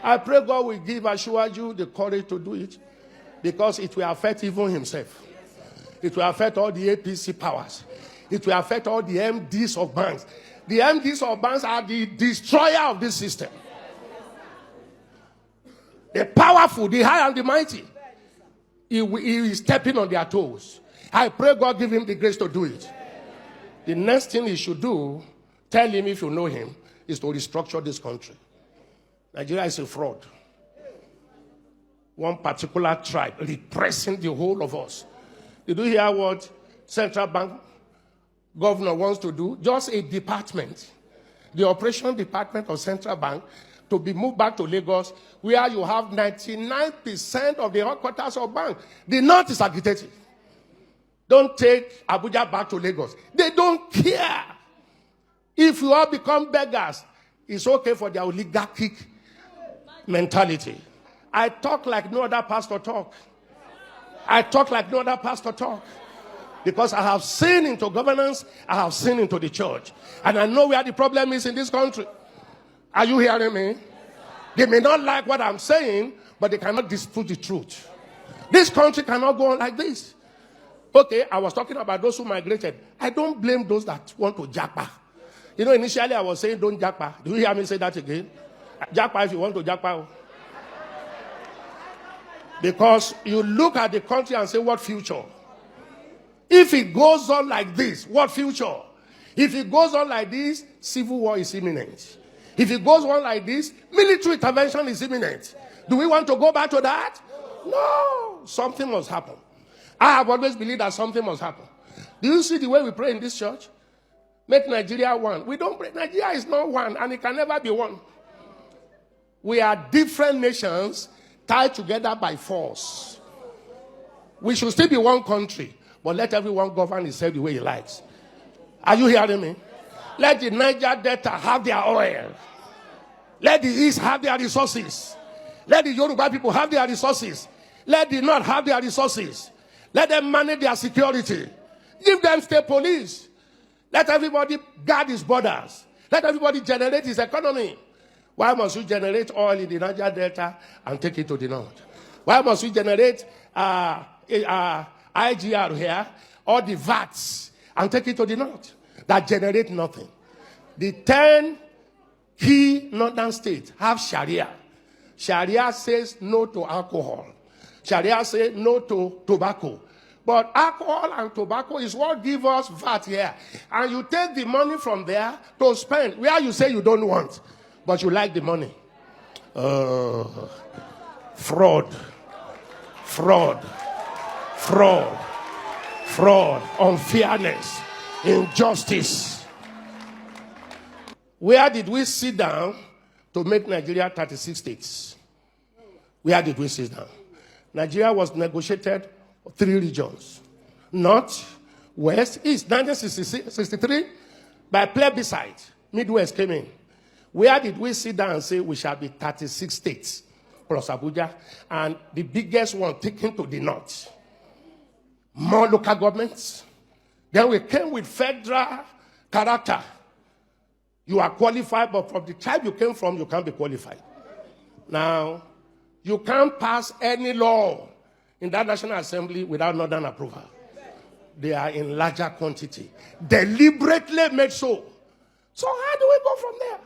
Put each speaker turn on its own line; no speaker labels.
I pray God will give Asiwaju the courage to do it, because it will affect even himself. It will affect all the APC powers. It will affect all the MDs of banks. The MDs of banks are the destroyer of this system. The powerful, the high and the mighty. He is stepping on their toes. I pray God give him the grace to do it. The next thing he should do, tell him if you know him, is to restructure this country. Nigeria is a fraud. One particular tribe repressing the whole of us. Did you hear what Central Bank governor wants to do? Just a department, the operation department of Central Bank, to be moved back to Lagos, where you have 99% of the headquarters of bank. The North is agitated. Don't take Abuja back to Lagos. They don't care. If you all become beggars, it's okay for their oligarchic mentality. I talk like no other pastor talk. I talk like no other pastor talk. Because I have seen into governance, I have seen into the church. And I know where the problem is in this country. Are you hearing me? They may not like what I'm saying, but they cannot dispute the truth. This country cannot go on like this. Okay, I was talking about those who migrated. I don't blame those that want to japa. You know, initially I was saying don't japa. Do you hear me say that again? Japa if you want to japa. Because you look at the country and say, what future? If it goes on like this, what future? If it goes on like this, civil war is imminent. If it goes on like this, military intervention is imminent. Do we want to go back to that? No. Something must happen. I have always believed that something must happen. Do you see the way we pray in this church? Make Nigeria one. We don't pray. Nigeria is not one, and it can never be one. We are different nations tied together by force. We should still be one country, but let everyone govern himself the way he likes. Are you hearing me? Let the Niger Delta have their oil. Let the East have their resources. Let the Yoruba people have their resources. Let the North have their resources. Let them manage their security. Give them state police. Let everybody guard his borders. Let everybody generate his economy. Why must we generate oil in the Niger Delta and take it to the North? Why must we generate IGR here, or the VATs, and take it to the North? That generate nothing. The 10 key northern states have Sharia. Sharia says no to alcohol. Sharia says no to tobacco. But alcohol and tobacco is what gives us VAT here. And you take the money from there to spend where you say you don't want, but you like the money. Fraud. Fraud. Fraud. Fraud. Unfairness. Injustice. Where did we sit down to make Nigeria 36 states? Where did we sit down? Nigeria was negotiated 3 regions. North, West, East. 1963, by plebiscite, Midwest came in. Where did we sit down and say we shall be 36 states plus Abuja, and the biggest one taken to the North? More local governments. Then we came with federal character. You are qualified, but from the tribe you came from, you can't be qualified. Now, you can't pass any law in that National Assembly without Northern approval. They are in larger quantity. Deliberately made so. So how do we go from there?